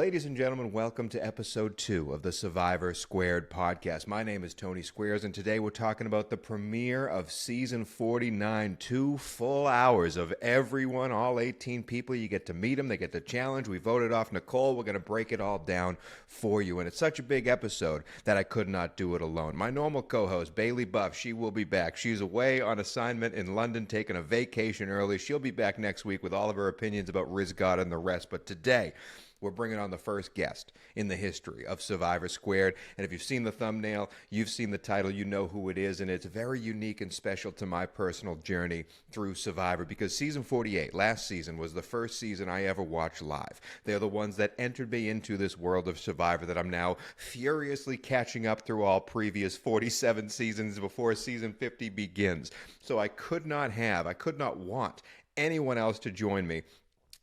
Ladies and gentlemen, welcome to episode 2 of the Survivor Squared podcast. My name is Tony Squares, and today we're talking about the premiere of season 49. 2 full hours of everyone, all 18 people. You get to meet them, they get the challenge. We voted off Nicole. We're going to break it all down for you, and it's such a big episode that I could not do it alone. My normal co-host, Bailey Buff, she will be back. She's away on assignment in London, taking a vacation early. She'll be back next week with all of her opinions about Riz God and the rest, but today we're bringing on the first guest in the history of Survivor Squared. And if you've seen the thumbnail, you've seen the title, you know who it is. And it's very unique and special to my personal journey through Survivor because season 48, last season, was the first season I ever watched live. They're the ones that entered me into this world of Survivor that I'm now furiously catching up through all previous 47 seasons before season 50 begins. So I could not want anyone else to join me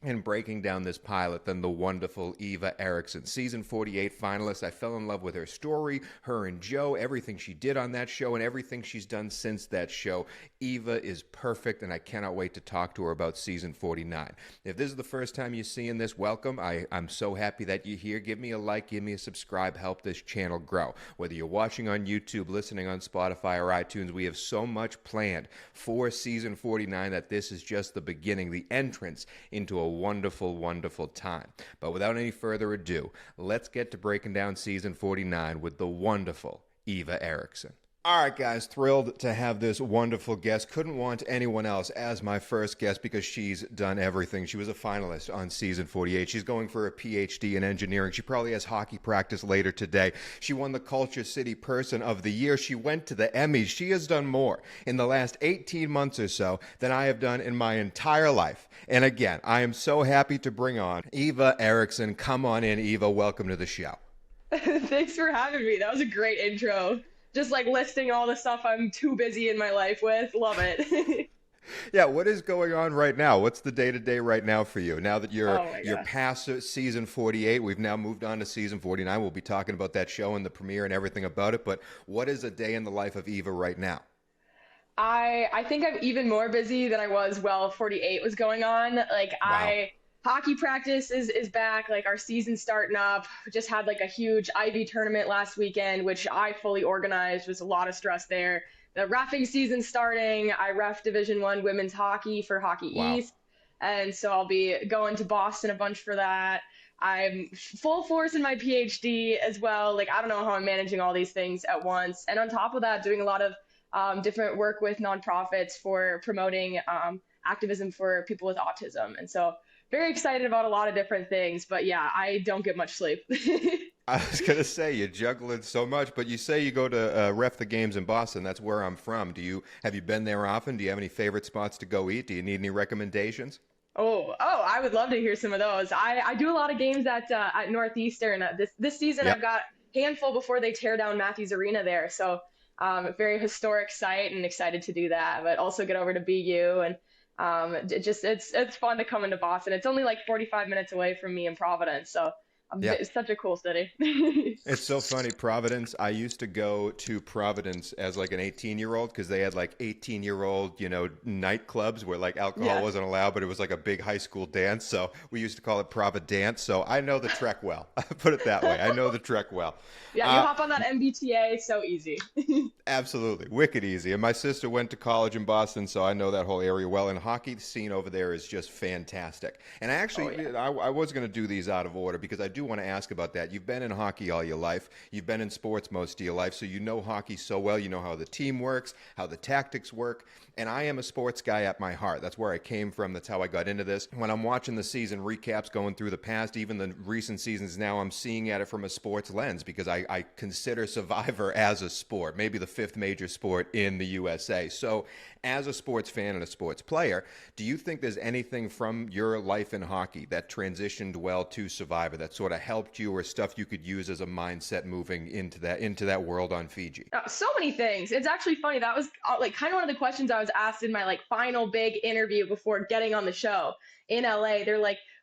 in breaking down this pilot than the wonderful Eva Erickson. Season 48 finalist. I fell in love with her story, her and Joe, everything she did on that show, and everything she's done since that show. Eva is perfect, and I cannot wait to talk to her about season 49. If this is the first time you're seeing this, welcome. I'm so happy that you're here. Give me a like, give me a subscribe, help this channel grow. Whether you're watching on YouTube, listening on Spotify or iTunes, we have so much planned for season 49 that this is just the beginning, the entrance into a wonderful, wonderful time. But without any further ado, let's get to breaking down season 49 with the wonderful Eva Erickson. All right, guys, thrilled to have this wonderful guest. Couldn't want anyone else as my first guest because she's done everything. She was a finalist on season 48. She's going for a PhD in engineering. She probably has hockey practice later today. She won the Culture City Person of the Year. She went to the Emmys. She has done more in the last 18 months or so than I have done in my entire life. And again, I am so happy to bring on Eva Erickson. Come on in, Eva. Welcome to the show. Thanks for having me. That was a great intro. Just like listing all the stuff I'm too busy in my life with. Love it. Yeah, what is going on right now? What's the day-to-day right now for you? Now that you're past season 48, we've now moved on to season 49. We'll be talking about that show and the premiere and everything about it. But what is a day in the life of Eva right now? I think I'm even more busy than I was while 48 was going on. Wow. Hockey practice is back, like our season's starting up. We just had like a huge Ivy tournament last weekend, which I fully organized. Was a lot of stress there. The reffing season's starting. I ref Division I women's hockey for Hockey East. And so I'll be going to Boston a bunch for that. I'm full force in my PhD as well. Like, I don't know how I'm managing all these things at once. And on top of that, doing a lot of different work with nonprofits for promoting activism for people with autism. And so very excited about a lot of different things, but yeah, I don't get much sleep. I was going to say, you're juggling so much, but you say you go to ref the games in Boston. That's where I'm from. Have you been there often? Do you have any favorite spots to go eat? Do you need any recommendations? Oh, I would love to hear some of those. I do a lot of games at Northeastern. This season, Yep. I've got a handful before they tear down Matthews Arena there. So very historic site and excited to do that, but also get over to BU and it's fun to come into Boston. It's only like 45 minutes away from me in Providence, so it's such a cool city. It's so funny. Providence, I used to go to Providence as like an 18-year-old because they had like 18-year-old, nightclubs where like alcohol wasn't allowed, but it was like a big high school dance. So we used to call it Providence. So I know the trek well. Put it that way. I know the trek well. Yeah, you hop on that MBTA, so easy. Absolutely. Wicked easy. And my sister went to college in Boston, so I know that whole area well. And hockey scene over there is just fantastic. And I was going to do these out of order because I do want to ask about that. You've been in hockey all your life. You've been in sports most of your life, so you know hockey so well. You know how the team works, how the tactics work. And I am a sports guy at my heart. That's where I came from. That's how I got into this. When I'm watching the season recaps going through the past, even the recent seasons now, I'm seeing at it from a sports lens because I consider Survivor as a sport, maybe the 5th major sport in the USA. So as a sports fan and a sports player, do you think there's anything from your life in hockey that transitioned well to Survivor that sort of helped you or stuff you could use as a mindset moving into that world on Fiji? So many things. It's actually funny. That was like kind of one of the questions I was asked in my like final big interview before getting on the show in LA.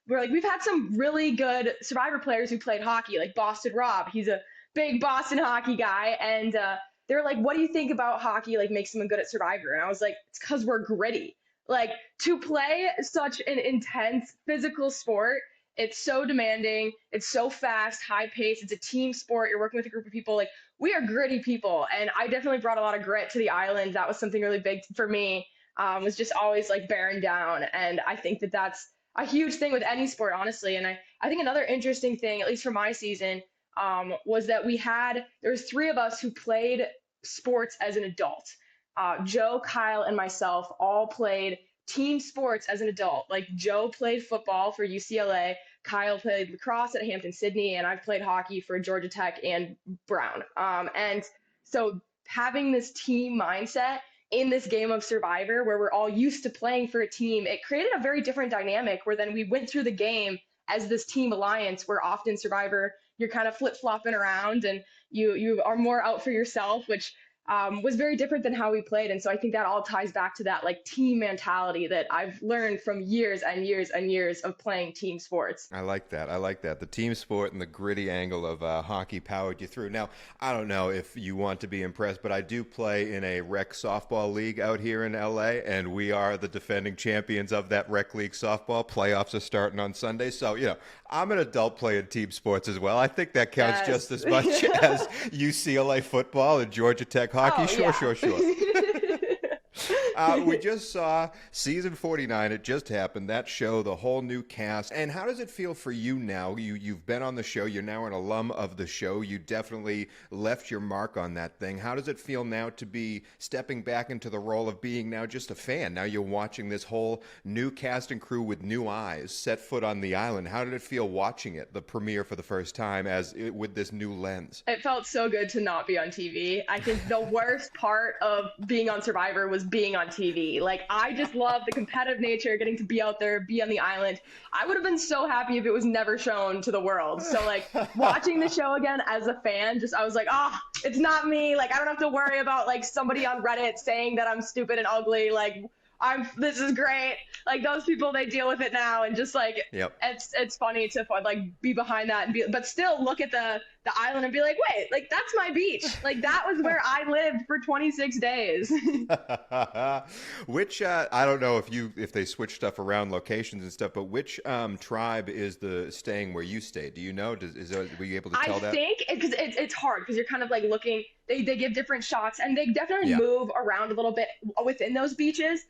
We've had some really good Survivor players who played hockey, like Boston Rob. He's a big Boston hockey guy. And they're like, what do you think about hockey? Like makes someone good at Survivor? And I was like, it's because we're gritty. Like to play such an intense physical sport It's so demanding. It's so fast, high pace. It's a team sport. You're working with a group of people. Like, we are gritty people. And I definitely brought a lot of grit to the island. That was something really big for me, was just always like bearing down. And I think that that's a huge thing with any sport, honestly. And I think another interesting thing, at least for my season, was that there was three of us who played sports as an adult. Joe, Kyle, and myself all played team sports as an adult. Like, Joe played football for UCLA, Kyle played lacrosse at Hampton Sydney, and I've played hockey for Georgia Tech and Brown. And so having this team mindset in this game of Survivor, where we're all used to playing for a team, it created a very different dynamic where then we went through the game as this team alliance, where often Survivor, you're kind of flip-flopping around and you are more out for yourself, which was very different than how we played. And so I think that all ties back to that like team mentality that I've learned from years and years and years of playing team sports. I like that. I like that. The team sport and the gritty angle of hockey powered you through. Now, I don't know if you want to be impressed, but I do play in a rec softball league out here in LA, and we are the defending champions of that rec league softball. Playoffs are starting on Sunday. So, I'm an adult playing team sports as well. I think that counts just as much as UCLA football and Georgia Tech hockey. Oh, Sure. We just saw season 49. It just happened. That show, the whole new cast. And how does it feel for you now? You've been on the show. You're now an alum of the show. You definitely left your mark on that thing. How does it feel now to be stepping back into the role of being now just a fan? Now you're watching this whole new cast and crew with new eyes set foot on the island. How did it feel watching it, the premiere for the first time, with this new lens? It felt so good to not be on TV. I think the worst part of being on Survivor was being on TV. Like, I just love the competitive nature, getting to be out there, be on the island. I would have been so happy if it was never shown to the world. So like, watching the show again as a fan, I was like, it's not me. Like, I don't have to worry about like somebody on Reddit saying that I'm stupid and ugly. Like, this is great. Like, those people, they deal with it now, and just like, it's funny to like be behind that but still look at the island and be like, wait, like, that's my beach. Like, that was where I lived for 26 days. Which I don't know if they switch stuff around, locations and stuff, but which tribe is staying where you stayed? Do you know? Were you able to tell that? I think because it's hard, because you're kind of like looking. They give different shots, and they definitely move around a little bit within those beaches,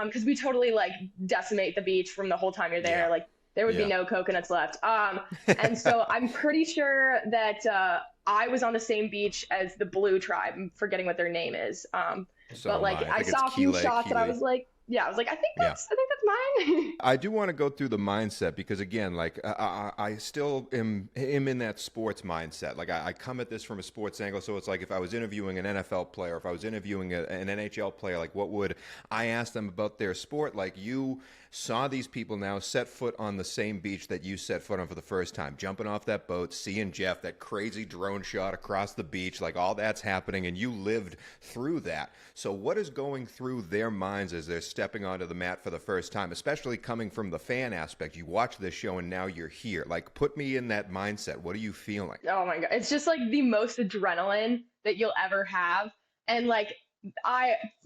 because we totally like decimate the beach from the whole time you're there. Like, there would be no coconuts left. And so I'm pretty sure that I was on the same beach as the Blue tribe. I'm forgetting what their name is. But like, I saw a few shots and I was like, I think that's mine. I do want to go through the mindset, because again, like, I still am in that sports mindset. Like, I come at this from a sports angle. So it's like, if I was interviewing an NFL player, if I was interviewing an NHL player, like, what would I ask them about their sport? Like, you saw these people now set foot on the same beach that you set foot on for the first time, jumping off that boat, seeing Jeff, that crazy drone shot across the beach, like, all that's happening, and you lived through that. So what is going through their minds as they're stepping onto the mat for the first time, especially coming from the fan aspect? You watch this show and now you're here. Like, put me in that mindset. What are you feeling? Oh my God. It's just like the most adrenaline that you'll ever have. And like,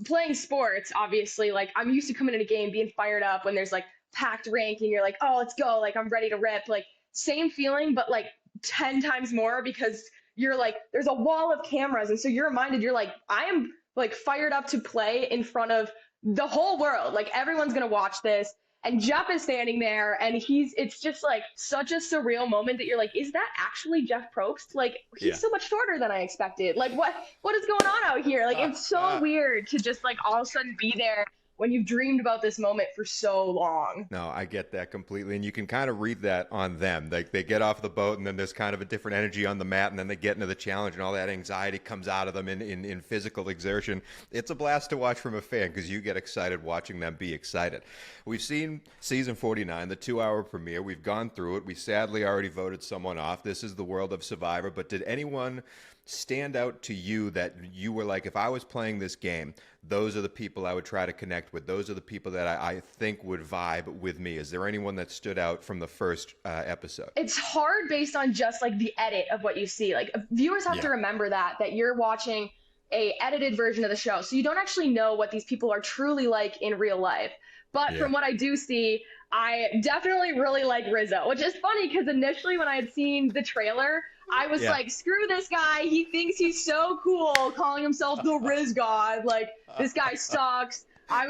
playing sports, obviously, like, I'm used to coming in a game being fired up when there's like packed rink and you're like, oh, let's go. Like, I'm ready to rip. Like, same feeling, but like 10 times more, because you're like, there's a wall of cameras. And so you're reminded, you're like, I am like fired up to play in front of the whole world. Like, everyone's going to watch this. And Jeff is standing there, and it's just like such a surreal moment that you're like, is that actually Jeff Probst? Like, he's so much shorter than I expected. Like, what is going on out here? Like, it's so weird to just like all of a sudden be there when you've dreamed about this moment for so long. No, I get that completely. And you can kind of read that on them. Like, they get off the boat, and then there's kind of a different energy on the mat, and then they get into the challenge, and all that anxiety comes out of them in physical exertion. It's a blast to watch from a fan, because you get excited watching them be excited. We've seen season 49, the 2-hour premiere. We've gone through it. We sadly already voted someone off. This is the world of Survivor. But did anyone stand out to you that you were like, if I was playing this game, those are the people I would try to connect with? Those are the people that I think would vibe with me. Is there anyone that stood out from the first episode? It's hard based on just like the edit of what you see. Like, viewers have to remember that you're watching a edited version of the show. So you don't actually know what these people are truly like in real life. But from what I do see, I definitely really like Rizzo, which is funny because initially when I had seen the trailer, I was Yeah. like, screw this guy. He thinks he's so cool calling himself the Riz God. Like, this guy sucks. I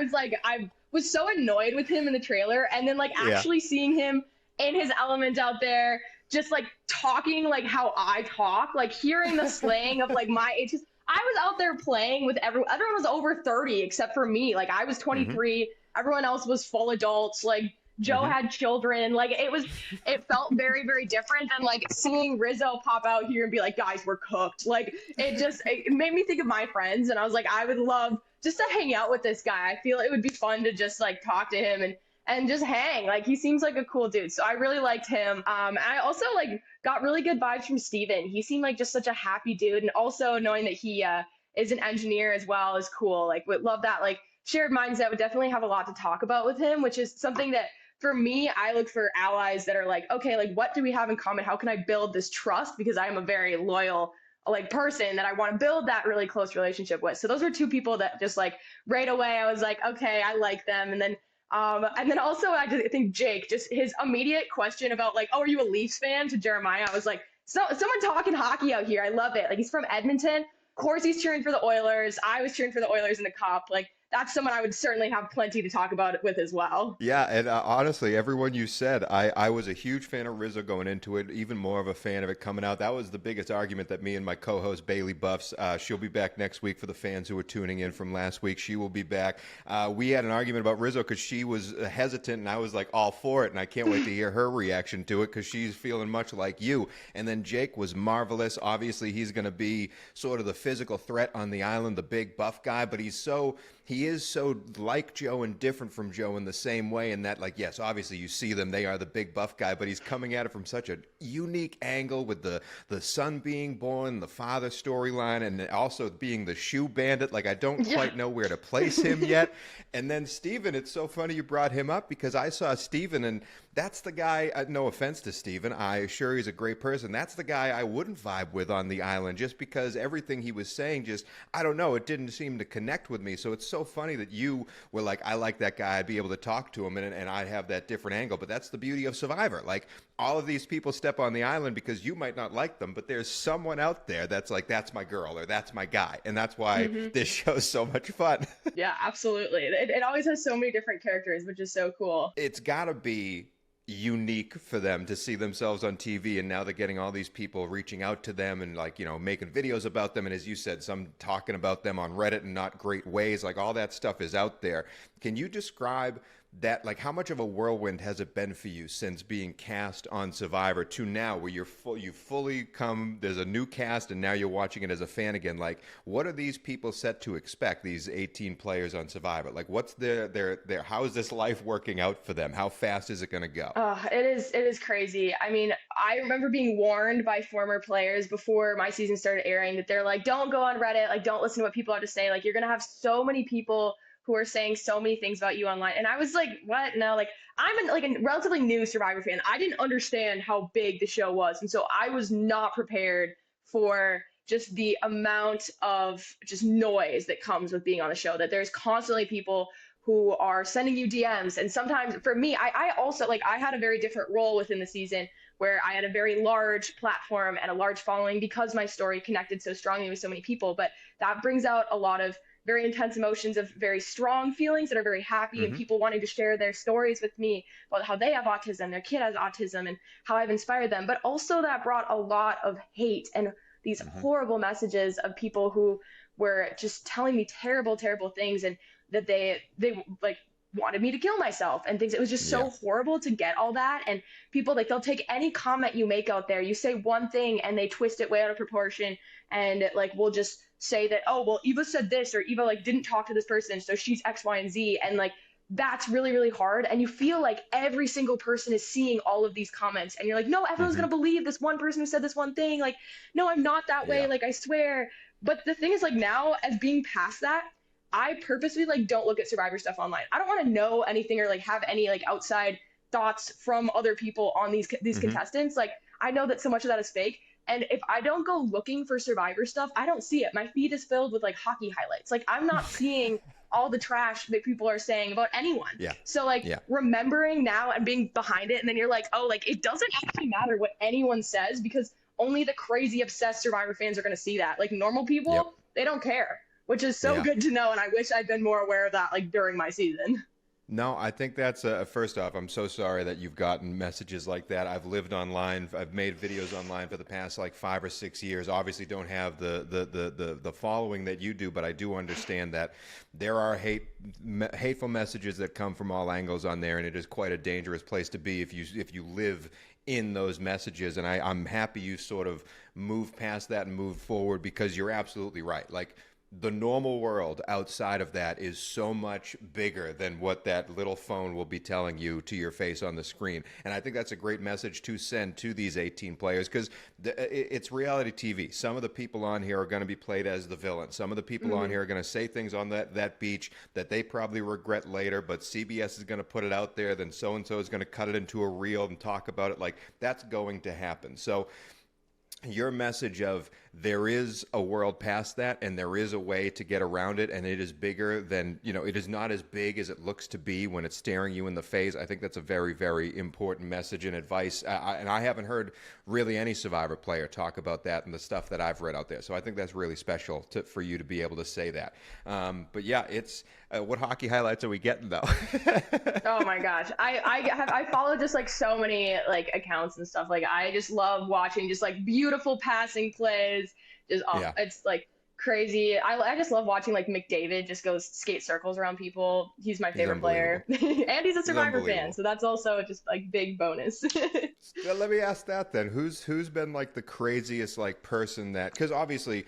was so annoyed with him in the trailer. And then, like, Yeah. actually seeing him in his element out there, just like talking like how I talk, like hearing the slang of like my age. I was out there playing with everyone was over 30 except for me. Like, I was Mm-hmm. 23. Everyone else was full adults. Like, Joe Mm-hmm. had children. Like, it felt very, very different than like seeing Rizzo pop out here and be like, guys, we're cooked. Like, it made me think of my friends. And I was like, I would love just to hang out with this guy. I feel it would be fun to just like talk to him and just hang. Like, he seems like a cool dude. So I really liked him. I also like got really good vibes from Steven. He seemed like just such a happy dude. And also knowing that he is an engineer as well is cool. Like, would love that like shared mindset. Would definitely have a lot to talk about with him, which is something that for me, I look for allies that are like, okay, like what do we have in common? How can I build this trust? Because I am a very loyal like person that I want to build that really close relationship with. So those were two people that just like right away I was like, okay, I like them. And then also I just think Jake, just his immediate question about like, oh, are you a Leafs fan to Jeremiah? I was like, so someone talking hockey out here. I love it. Like, he's from Edmonton. Of course he's cheering for the Oilers. I was cheering for the Oilers in the Cup. Like, that's someone I would certainly have plenty to talk about it with as well. Yeah, and honestly, everyone you said, I was a huge fan of Rizzo going into it, even more of a fan of it coming out. That was the biggest argument that me and my co-host Bailey Buffs, she'll be back next week for the fans who were tuning in from last week. She will be back. We had an argument about Rizzo because she was hesitant, and I was like all for it, and I can't wait to hear her reaction to it because she's feeling much like you. And then Jake was marvelous. Obviously, he's going to be sort of the physical threat on the island, the big buff guy, but he is so like Joe and different from Joe in the same way, in that, like, yes, obviously you see them, they are the big buff guy, but he's coming at it from such a unique angle with the son being born, the father storyline, and also being the Shoe Bandit. Like, I don't quite know where to place him yet. And then Steven, it's so funny you brought him up because I saw Steven, and that's the guy, no offense to Steven, I assure he's a great person. That's the guy I wouldn't vibe with on the island just because everything he was saying just, I don't know, it didn't seem to connect with me. So it's so funny that you were like, I like that guy, I'd be able to talk to him, and I'd have that different angle. But that's the beauty of Survivor. Like, all of these people step on the island because you might not like them, but there's someone out there that's like, that's my girl or that's my guy. And that's why this show's so much fun. Yeah, absolutely. It always has so many different characters, which is so cool. It's got to be unique for them to see themselves on TV, and now they're getting all these people reaching out to them and, like, you know, making videos about them, and as you said, some talking about them on Reddit in not great ways. Like, all that stuff is out there. Can you describe that? Like, how much of a whirlwind has it been for you since being cast on Survivor to now, where you've fully come, there's a new cast, and now you're watching it as a fan again? Like, what are these people set to expect, these 18 players on Survivor? Like, what's their how is this life working out for them? How fast is it going to go? It is crazy. I mean, I remember being warned by former players before my season started airing that they're like, don't go on Reddit, like, don't listen to what people have to say. Like, you're gonna have so many people who are saying so many things about you online. And I was like, what? No, like, like a relatively new Survivor fan. I didn't understand how big the show was. And so I was not prepared for just the amount of just noise that comes with being on the show, that there's constantly people who are sending you DMs. And sometimes for me, I also, like, I had a very different role within the season where I had a very large platform and a large following because my story connected so strongly with so many people. But that brings out a lot of very intense emotions of very strong feelings that are very happy, and people wanting to share their stories with me about how they have autism, their kid has autism, and how I've inspired them. But also that brought a lot of hate and these horrible messages of people who were just telling me terrible, terrible things, and that they like wanted me to kill myself and things. It was just so horrible to get all that. And people, like, they'll take any comment you make out there. You say one thing and they twist it way out of proportion, and like, we'll just say that, oh, well, Eva said this, or Eva like didn't talk to this person, so she's X, Y, and Z. And like, that's really, really hard. And you feel like every single person is seeing all of these comments, and you're like, no, everyone's gonna believe this one person who said this one thing. Like, no, I'm not that way. Like, I swear. But the thing is, like, now, as being past that, I purposely, like, don't look at Survivor stuff online. I don't want to know anything or like have any like outside thoughts from other people on these contestants. Like, I know that so much of that is fake. And if I don't go looking for Survivor stuff, I don't see it. My feed is filled with like hockey highlights. Like, I'm not seeing all the trash that people are saying about anyone. Yeah. So like Yeah. remembering now and being behind it, and then you're like, oh, like it doesn't actually matter what anyone says, because only the crazy obsessed Survivor fans are going to see that. Like normal Yep. people, they don't care, which is so Yeah. good to know. And I wish I'd been more aware of that, like during my season. No, I think that's first off, I'm so sorry that you've gotten messages like that. I've lived online. I've made videos online for the past like 5 or 6 years. Obviously, don't have the following that you do, but I do understand that there are hateful messages that come from all angles on there, and it is quite a dangerous place to be if you live in those messages. And I'm happy you sort of moved past that and moved forward, because you're absolutely right. Like, the normal world outside of that is so much bigger than what that little phone will be telling you to your face on the screen. And I think that's a great message to send to these 18 players, because it's reality TV. Some of the people on here are going to be played as the villain. Some of the people on here are going to say things on that beach that they probably regret later, but CBS is going to put it out there. Then so-and-so is going to cut it into a reel and talk about it. Like, that's going to happen. So your message of there is a world past that, and there is a way to get around it, and it is bigger than, it is not as big as it looks to be when it's staring you in the face. I think that's a very, very important message and advice. And I haven't heard really any Survivor player talk about that and the stuff that I've read out there. So I think that's really special for you to be able to say that. But yeah, it's what hockey highlights are we getting though? Oh my gosh. I follow just like so many like accounts and stuff. Like I just love watching just like beautiful passing plays. Just Yeah. it's like crazy. I just love watching like McDavid just go skate circles around people. He's my favorite player. And he's a Survivor fan, so that's also just like big bonus. Well, let me ask that then. Who's been like the craziest like person that, because obviously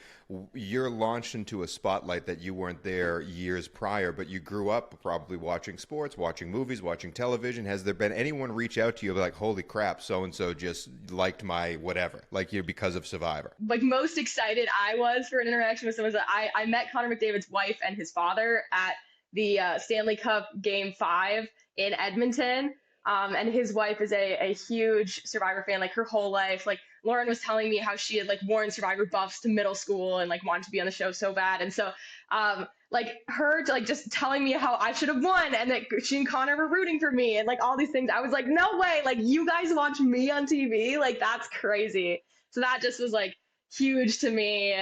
you're launched into a spotlight that you weren't there years prior, but you grew up probably watching sports, watching movies, watching television. Has there been anyone reach out to you like, holy crap, so-and-so just liked my whatever, like you, because of Survivor? Like most excited I was for an interaction with someone, I met Connor McDavid's wife and his father at the Stanley Cup Game 5 in Edmonton. And his wife is a huge Survivor fan, like her whole life. Like Lauren was telling me how she had like worn Survivor buffs to middle school and like wanted to be on the show so bad. And so like her like just telling me how I should have won, and that she and Connor were rooting for me and like all these things. I was like, no way, like you guys watch me on TV? Like that's crazy. So that just was like huge to me.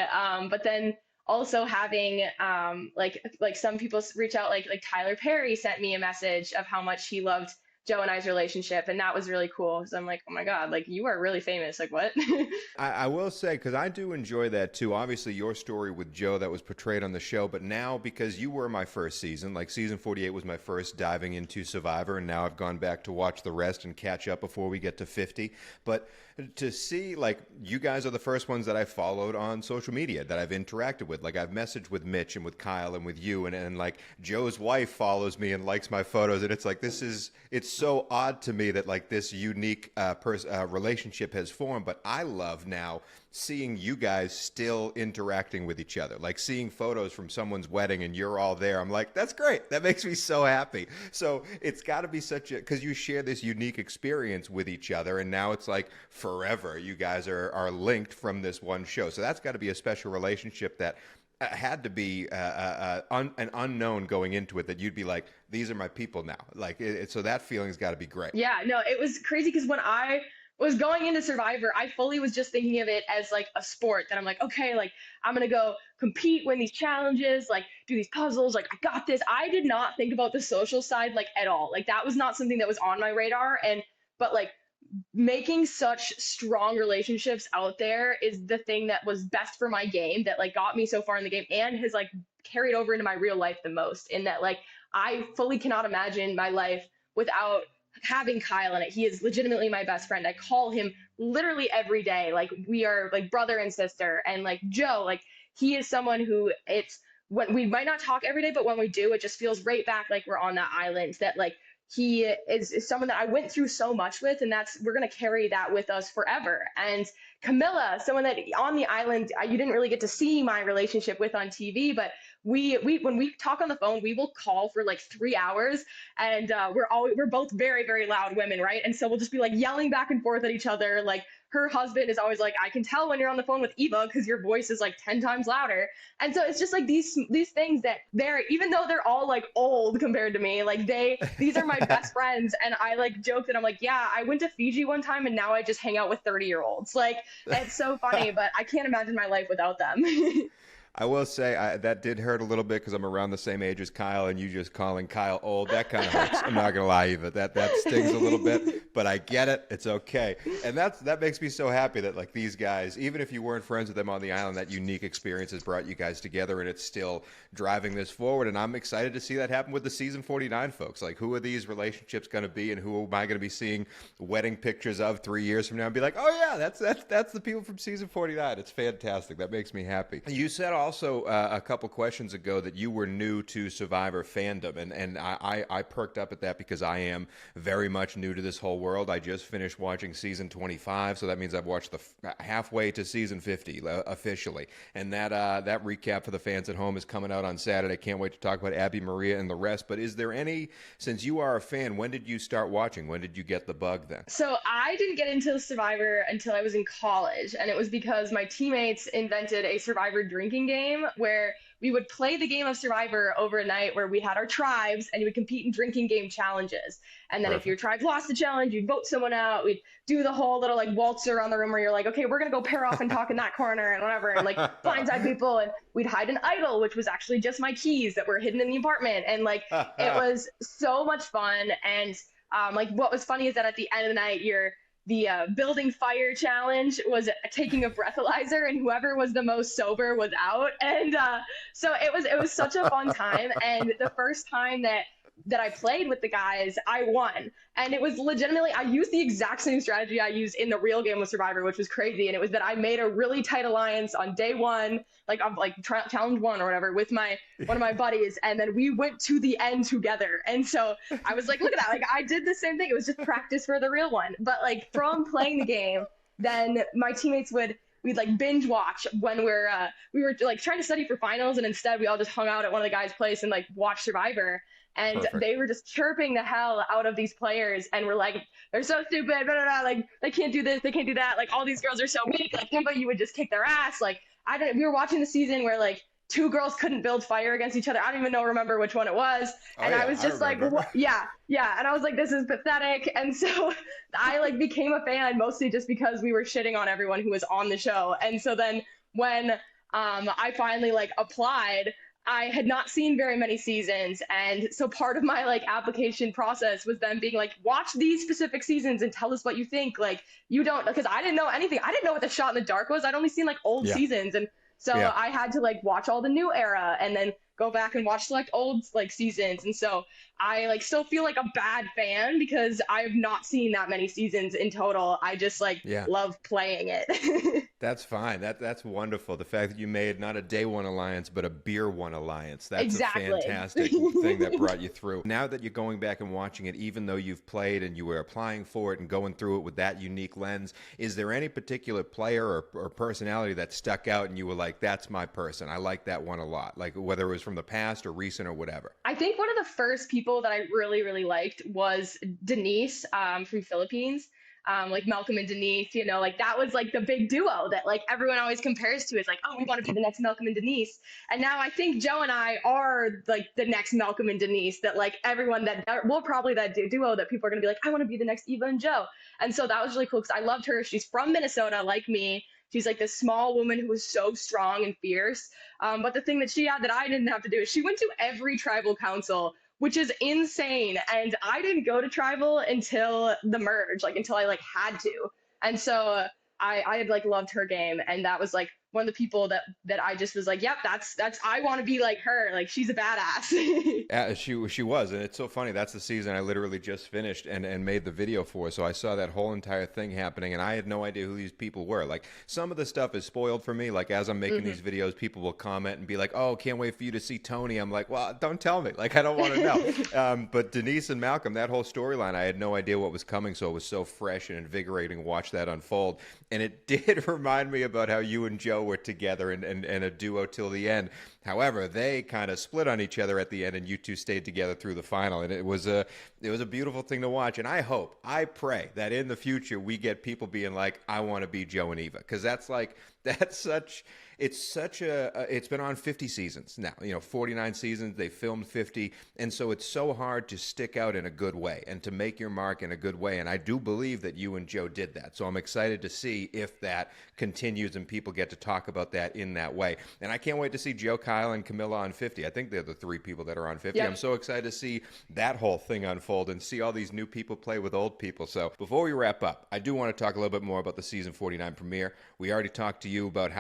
But then also having like some people reach out, like Tyler Perry sent me a message of how much he loved Joe and I's relationship, and that was really cool. So I'm like, oh my God, like you are really famous. Like what? I will say, because I do enjoy that too. Obviously, your story with Joe that was portrayed on the show, but now because you were my first season, like season 48 was my first diving into Survivor, and now I've gone back to watch the rest and catch up before we get to 50. But to see, like, you guys are the first ones that I followed on social media, that I've interacted with. Like, I've messaged with Mitch and with Kyle and with you, and like Joe's wife follows me and likes my photos, and it's like, it's so odd to me that like this unique relationship has formed. But I love now seeing you guys still interacting with each other, like seeing photos from someone's wedding and you're all there. I'm like, that's great. That makes me so happy. So it's got to be because you share this unique experience with each other, and now it's like forever you guys are linked from this one show. So that's got to be a special relationship that had to be an unknown going into it, that you'd be like, these are my people now. Like, so that feeling's got to be great. Yeah, no, it was crazy because when I was going into Survivor, I fully was just thinking of it as like a sport, that I'm like, okay, like I'm going to go compete, win these challenges, like do these puzzles, like I got this. I did not think about the social side like at all. Like that was not something that was on my radar. But like making such strong relationships out there is the thing that was best for my game, that like got me so far in the game and has like carried over into my real life the most, in that like I fully cannot imagine my life without having Kyle in it. He is legitimately my best friend. I call him literally every day. Like we are like brother and sister. And like Joe, like he is someone who, it's when we might not talk every day, but when we do, it just feels right back like we're on that island, that like he is someone that I went through so much with, and we're going to carry that with us forever. And Camilla, someone that on the island, you didn't really get to see my relationship with on TV, but we when we talk on the phone, we will call for like 3 hours, and we're both very, very loud women, right? And so we'll just be like yelling back and forth at each other, like her husband is always like, I can tell when you're on the phone with Eva because your voice is like 10 times louder. And so it's just like these things that they're, even though they're all like old compared to me, like these are my best friends. And I like joke that I'm like, yeah, I went to Fiji one time and now I just hang out with 30-year-olds. Like, it's so funny, but I can't imagine my life without them. I will say that did hurt a little bit because I'm around the same age as Kyle, and you just calling Kyle old, that kind of hurts. I'm not going to lie, Eva. That stings a little bit, but I get it. It's okay. And that makes me so happy that, like, these guys, even if you weren't friends with them on the island, that unique experience has brought you guys together, and it's still driving this forward. And I'm excited to see that happen with the season 49 folks. Like, who are these relationships going to be, and who am I going to be seeing wedding pictures of 3 years from now and be like, oh, yeah, that's the people from season 49. It's fantastic. That makes me happy. You said also a couple questions ago that you were new to Survivor fandom, and I perked up at that because I am very much new to this whole world. I just finished watching season 25, so that means I've watched halfway to season 50 officially, and that recap for the fans at home is coming out on Saturday. Can't wait to talk about Abby, Maria, and the rest. But is there any, since you are a fan, when did you start watching? When did you get the bug then? So I didn't get into Survivor until I was in college, and it was because my teammates invented a Survivor drinking game where we would play the game of Survivor overnight, where we had our tribes and you would compete in drinking game challenges. And then If your tribe lost the challenge, you'd vote someone out. We'd do the whole little like waltz around the room where you're like, okay, we're going to go pair off and talk in that corner and whatever, and like blindside people. And we'd hide an idol, which was actually just my keys that were hidden in the apartment. And like, it was so much fun. And like, what was funny is that at the end of the night, the building fire challenge was taking a breathalyzer, and whoever was the most sober was out. And so it was such a fun time. And the first time that I played with the guys, I won. And it was legitimately, I used the exact same strategy I used in the real game of Survivor, which was crazy. And it was that I made a really tight alliance on day one, like of like challenge one or whatever, with one of my buddies. And then we went to the end together. And so I was like, look at that. Like, I did the same thing. It was just practice for the real one. But like, from playing the game, then my teammates we'd like binge watch when we were like trying to study for finals, and instead we all just hung out at one of the guys' place and like watched Survivor. And Perfect. They were just chirping the hell out of these players, and we're like, they're so stupid, blah, blah, blah, like they can't do this, they can't do that, like all these girls are so weak, like but you would just kick their ass. Like we were watching the season where like two girls couldn't build fire against each other. I don't even remember which one it was. And I was just like, yeah. And I was like, this is pathetic. And so I like became a fan mostly just because we were shitting on everyone who was on the show. And so then when I finally like applied, I had not seen very many seasons. And so part of my like application process was them being like, watch these specific seasons and tell us what you think. Like, you don't, because I didn't know anything. I didn't know what the shot in the dark was. I'd only seen like old seasons. And so I had to like watch all the new era and then go back and watch like old like seasons. And so I like still feel like a bad fan because I've not seen that many seasons in total. I just like love playing it. That's fine. That's wonderful. The fact that you made not a day one alliance, but a beer one alliance. That's a fantastic thing that brought you through. Now that you're going back and watching it, even though you've played and you were applying for it and going through it with that unique lens, is there any particular player or personality that stuck out and you were like, that's my person? I like that one a lot. Like whether it was from the past or recent or whatever. I think one of the first people that I really, really liked was Denise from Philippines. Like Malcolm and Denise, you know, like that was like the big duo that like everyone always compares to. It's like, oh, we want to be the next Malcolm and Denise. And now I think Joe and I are like the next Malcolm and Denise, that like everyone we'll probably that duo that people are going to be like, I want to be the next Eva and Joe. And so that was really cool because I loved her. She's from Minnesota, like me. She's like this small woman who was so strong and fierce. But the thing that she had that I didn't have to do is she went to every tribal council, which is insane. And I didn't go to tribal until the merge, like until I like had to. And so I had like loved her game. And that was like one of the people that I just was like, yep, that's I want to be like her. Like she's a badass. Yeah, she was. And it's so funny. That's the season I literally just finished and made the video for. So I saw that whole entire thing happening and I had no idea who these people were. Like some of the stuff is spoiled for me. Like as I'm making these videos, people will comment and be like, oh, can't wait for you to see Tony. I'm like, well, don't tell me. Like, I don't want to know. But Denise and Malcolm, that whole storyline, I had no idea what was coming. So it was so fresh and invigorating to watch that unfold. And it did remind me about how you and Joe Joe were together and a duo till the end. However, they kind of split on each other at the end, and you two stayed together through the final. And it was a beautiful thing to watch. And I pray that in the future we get people being like, I want to be Joe and Eva, because it's been on 50 seasons now, 49 seasons, they filmed 50. And so it's so hard to stick out in a good way and to make your mark in a good way. And I do believe that you and Joe did that. So I'm excited to see if that continues and people get to talk about that in that way. And I can't wait to see Joe, Kyle, and Camilla on 50. I think they're the three people that are on 50. Yep. I'm so excited to see that whole thing unfold and see all these new people play with old people. So before we wrap up, I do want to talk a little bit more about the season 49 premiere. We already talked to you about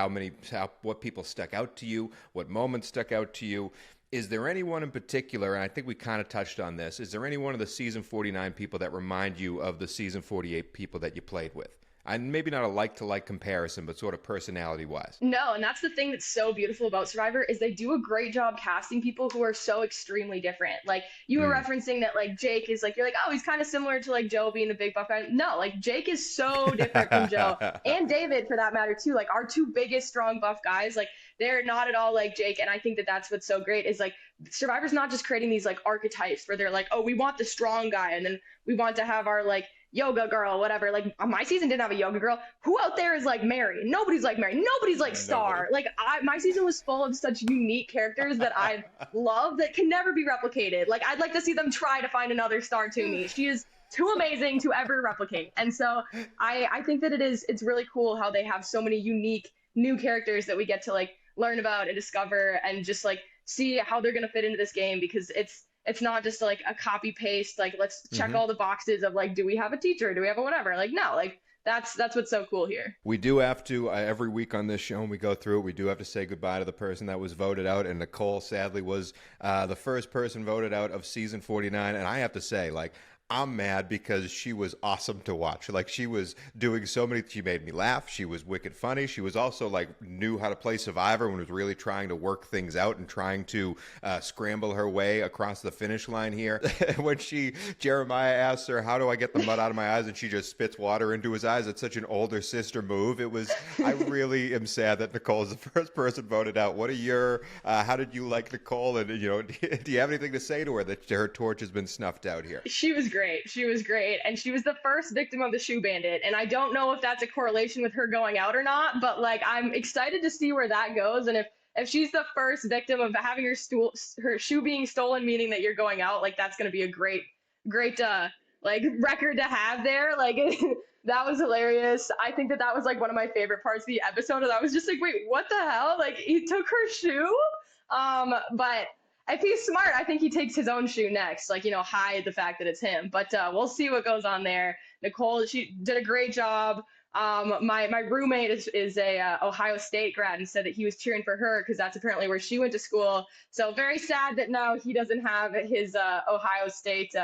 what people stuck out to you, what moments stuck out to you. Is there anyone in particular, and I think we kind of touched on this, is there any one of the season 49 people that remind you of the season 48 people that you played with? And maybe not a like-to-like comparison, but sort of personality-wise. No, and that's the thing that's so beautiful about Survivor is they do a great job casting people who are so extremely different. Like, you were referencing that, like, Jake is, like, you're like, oh, he's kind of similar to, like, Joe being the big buff guy. No, like, Jake is so different from Joe. And David, for that matter, too. Like, our two biggest, strong, buff guys, like, they're not at all like Jake. And I think that that's what's so great is, like, Survivor's not just creating these, like, archetypes where they're like, oh, we want the strong guy, and then we want to have our, like, yoga girl, whatever. Like, my season didn't have a yoga girl. Who out there is like Mary? Nobody's like Mary. Nobody's like Star. Like, my season was full of such unique characters that I love that can never be replicated. Like, I'd like to see them try to find another Star Toomey. She is too amazing to ever replicate. And so I think that it's really cool how they have so many unique new characters that we get to, like, learn about and discover and just, like, see how they're going to fit into this game, because it's not just like a copy paste, like, let's check all the boxes of, like, do we have a teacher? Do we have a whatever? Like, no, like, that's what's so cool here. We do have to, every week on this show, when we go through it, we do have to say goodbye to the person that was voted out. And Nicole, sadly, was the first person voted out of season 49. And I have to say, like, I'm mad because she was awesome to watch. Like, she was doing so many, she made me laugh. She was wicked funny. She was also, like, knew how to play Survivor and was really trying to work things out and trying to scramble her way across the finish line here. When Jeremiah asks her, how do I get the mud out of my eyes? And she just spits water into his eyes. It's such an older sister move. I really am sad that Nicole is the first person voted out. What are how did you like Nicole? And, do you have anything to say to her that her torch has been snuffed out here? She was great. She was great. And she was the first victim of the Shoe Bandit. And I don't know if that's a correlation with her going out or not, but, like, I'm excited to see where that goes. And if she's the first victim of having her shoe being stolen, meaning that you're going out, like, that's going to be a great, like, record to have there. Like, that was hilarious. I think that was, like, one of my favorite parts of the episode. And I was just like, wait, what the hell? Like, he took her shoe? But if he's smart, I think he takes his own shoe next, like, hide the fact that it's him. But we'll see what goes on there. Nicole, she did a great job. My roommate is a Ohio State grad and said that he was cheering for her because that's apparently where she went to school. So very sad that now he doesn't have his Ohio State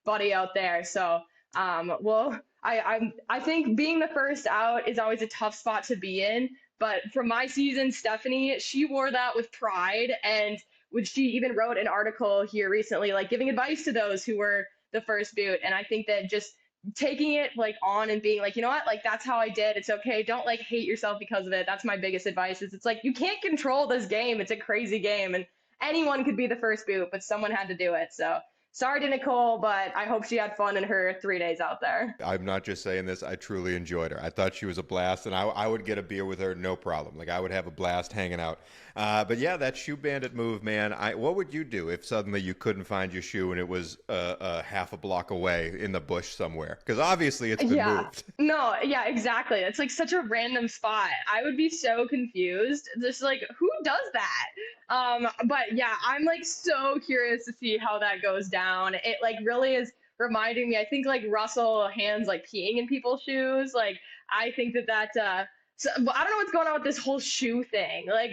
buddy out there. So I think being the first out is always a tough spot to be in. But from my season, Stephanie, she wore that with pride, and she even wrote an article here recently, like, giving advice to those who were the first boot. And I think that just taking it, like, on and being like, you know what, like, that's how I did. It's okay. Don't, like, hate yourself because of it. That's my biggest advice. It's like, you can't control this game. It's a crazy game, and anyone could be the first boot, but someone had to do it. So sorry to Nicole, but I hope she had fun in her 3 days out there. I'm not just saying this. I truly enjoyed her. I thought she was a blast, and I would get a beer with her, no problem. Like, I would have a blast hanging out. But yeah, that Shoe Bandit move, man. What would you do if suddenly you couldn't find your shoe and it was half a block away in the bush somewhere? Because obviously it's been moved. No, yeah, exactly. It's like such a random spot. I would be so confused. Just like, who does that? But yeah, I'm like so curious to see how that goes down. It like really is reminding me, I think like Russell Hands like peeing in people's shoes. Like, I think that so, I don't know what's going on with this whole shoe thing. Like,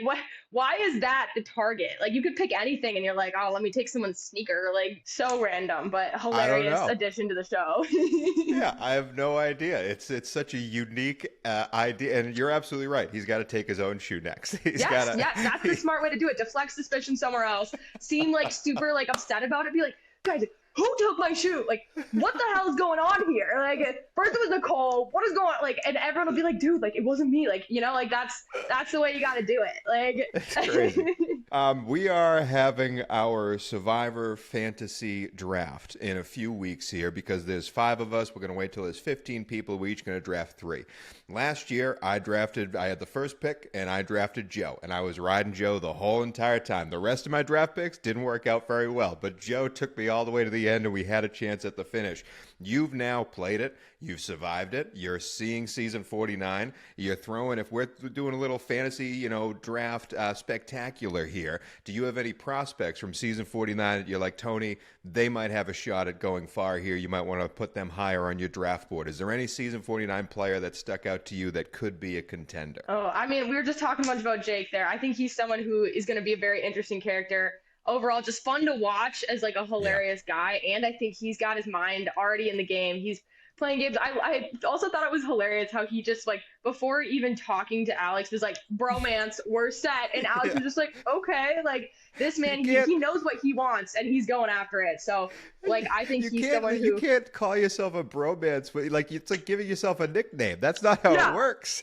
why is that the target? Like, you could pick anything and you're like, oh, let me take someone's sneaker. Like, so random, but hilarious addition to the show. Yeah, I have no idea. It's such a unique idea. And you're absolutely right. He's got to take his own shoe next. Yeah, that's the smart way to do it. Deflect suspicion somewhere else. Seem like super like upset about it. Be like, guys, who took my shoe? Like, what the hell is going on here? Like, first it was Nicole. What is going on? Like, and everyone will be like, dude, like, it wasn't me. Like, like that's the way you got to do it. Like, it's crazy. We are having our Survivor Fantasy Draft in a few weeks here because there's 5 of us. We're going to wait till there's 15 people. We're each going to draft 3. Last year, I had the first pick, and I drafted Joe, and I was riding Joe the whole entire time. The rest of my draft picks didn't work out very well, but Joe took me all the way to the end, and we had a chance at the finish. You've now played it. You've survived it. You're seeing season 49. You're throwing, if we're doing a little fantasy, draft spectacular here, do you have any prospects from season 49 that you're like, Tony, they might have a shot at going far here. You might want to put them higher on your draft board. Is there any season 49 player that stuck out to you that could be a contender? Oh, I mean, we were just talking a bunch about Jake there. I think he's someone who is going to be a very interesting character. Overall, just fun to watch as like a hilarious guy. And I think he's got his mind already in the game. He's playing games. I also thought it was hilarious how he just like, before even talking to Alex, was like, bromance, we're set. And Alex was just like, okay, like this man, he knows what he wants and he's going after it. So like, I think he's someone who... You can't call yourself a bromance, but like, it's like giving yourself a nickname. That's not how it works.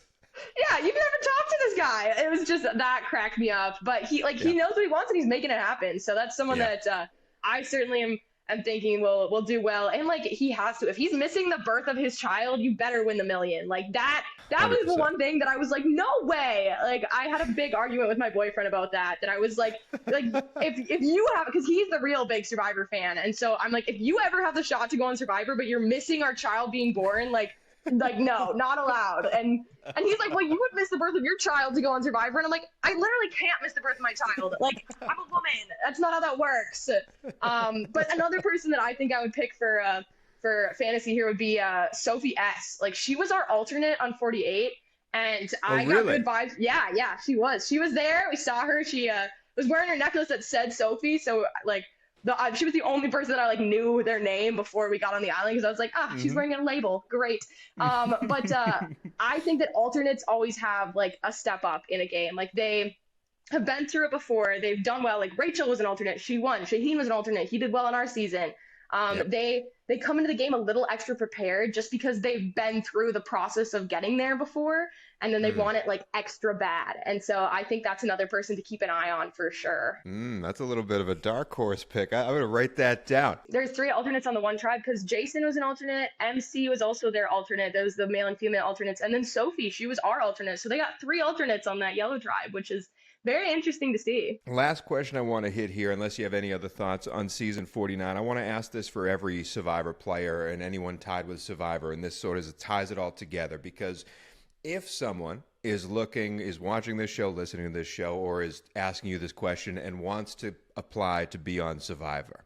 Yeah, you've never talked to this guy. It was just, that cracked me up. But he knows what he wants and he's making it happen. So that's someone that I certainly am thinking will do well. And like, he has to. If he's missing the birth of his child, you better win the million. Like that 100%. Was the one thing that I was like, no way. Like I had a big argument with my boyfriend about that I was like if you have, because he's the real big Survivor fan, and so I'm like, if you ever have the shot to go on Survivor, but you're missing our child being born, like no, not allowed. And he's like, well, you would miss the birth of your child to go on Survivor. And I'm like, I literally can't miss the birth of my child. Like, I'm a woman. That's not how that works. But another person that I think I would pick for fantasy here would be Sophie S. Like, she was our alternate on 48. And I got good vibes. Yeah, she was. She was there. We saw her. She was wearing her necklace that said Sophie. So, like, she was the only person that I like knew their name before we got on the island, because I was like, she's wearing a label, great. But I think that alternates always have like a step up in a game. Like they have been through it before. They've done well. Like Rachel was an alternate. She won. Shaheen was an alternate. He did well in our season. They come into the game a little extra prepared just because they've been through the process of getting there before, and then they want it like extra bad. And so I think that's another person to keep an eye on for sure. That's a little bit of a dark horse pick. I'm going to write that down. There's 3 alternates on the one tribe because Jason was an alternate. MC was also their alternate. Those the male and female alternates. And then Sophie, she was our alternate. So they got 3 alternates on that yellow tribe, which is very interesting to see. Last question I want to hit here, unless you have any other thoughts on season 49. I want to ask this for every Survivor player and anyone tied with Survivor, and this sort of ties it all together, because if someone is watching this show, listening to this show, or is asking you this question and wants to apply to be on Survivor,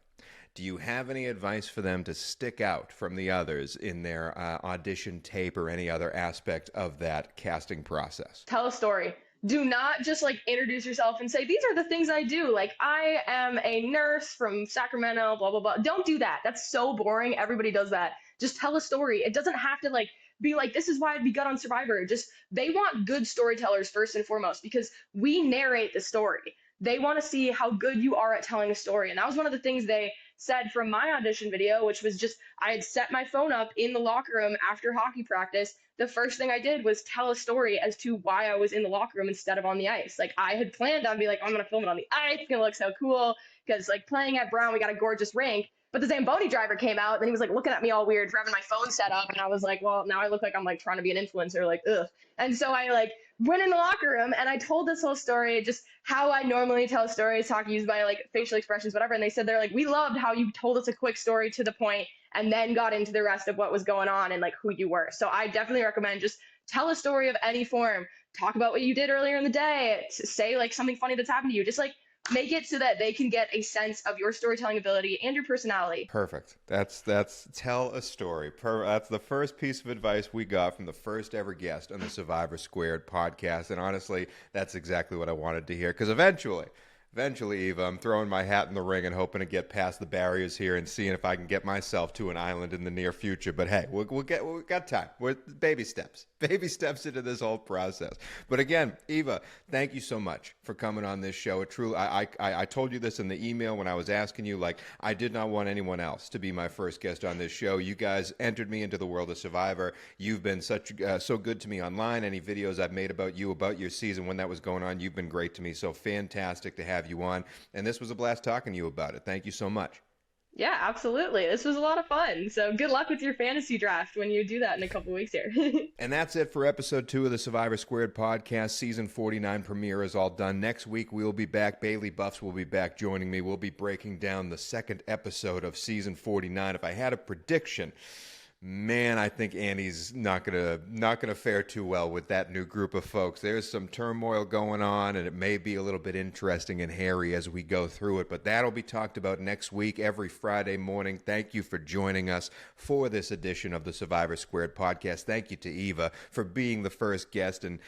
do you have any advice for them to stick out from the others in their audition tape or any other aspect of that casting process? Tell a story. Do not just like introduce yourself and say, these are the things I do. Like, I am a nurse from Sacramento, blah, blah, blah. Don't do that. That's so boring. Everybody does that. Just tell a story. It doesn't have to like be like, this is why I'd be good on Survivor. Just, they want good storytellers first and foremost, because we narrate the story. They want to see how good you are at telling a story. And that was one of the things they said from my audition video, which was just, I had set my phone up in the locker room after hockey practice. The first thing I did was tell a story as to why I was in the locker room instead of on the ice. Like, I had planned on being like, I'm going to film it on the ice. It's going to look so cool. Because like playing at Brown, we got a gorgeous rink. But the Zamboni driver came out, and he was like looking at me all weird for having my phone set up. And I was like, well, now I look like I'm like trying to be an influencer, like, ugh. And so I like went in the locker room and I told this whole story, just how I normally tell stories, talk used by like facial expressions, whatever. And they said, they're like, we loved how you told us a quick story to the point and then got into the rest of what was going on and like who you were. So I definitely recommend just tell a story of any form. Talk about what you did earlier in the day. Say like something funny that's happened to you. Just like make it so that they can get a sense of your storytelling ability and your personality. Perfect. That's tell a story. That's the first piece of advice we got from the first ever guest on the Survivor Squared podcast. And honestly, that's exactly what I wanted to hear, because eventually Eventually, Eva, I'm throwing my hat in the ring and hoping to get past the barriers here and seeing if I can get myself to an island in the near future. But hey, we've got time. We're baby steps into this whole process. But again, Eva, thank you so much for coming on this show. It truly, I told you this in the email when I was asking you, like, I did not want anyone else to be my first guest on this show. You guys entered me into the world of Survivor. You've been so good to me online. Any videos I've made about you, about your season when that was going on, you've been great to me. So fantastic to have you on. And this was a blast talking to you about it. Thank you so much. Yeah, absolutely. This was a lot of fun. So good luck with your fantasy draft when you do that in a couple weeks here. And that's it for episode 2 of the Survivor Squared podcast. Season 49 premiere is all done. Next week, we will be back. Bailey Buffs will be back joining me. We'll be breaking down the second episode of season 49. If I had a prediction, man, I think Annie's not gonna fare too well with that new group of folks. There's some turmoil going on, and it may be a little bit interesting and hairy as we go through it. But that'll be talked about next week, every Friday morning. Thank you for joining us for this edition of the Survivor Squared podcast. Thank you to Eva for being the first guest and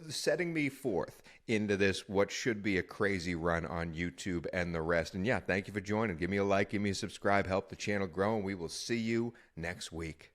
setting me forth into this, what should be a crazy run on YouTube and the rest. And yeah, thank you for joining. Give me a like, give me a subscribe, help the channel grow, and we will see you next week.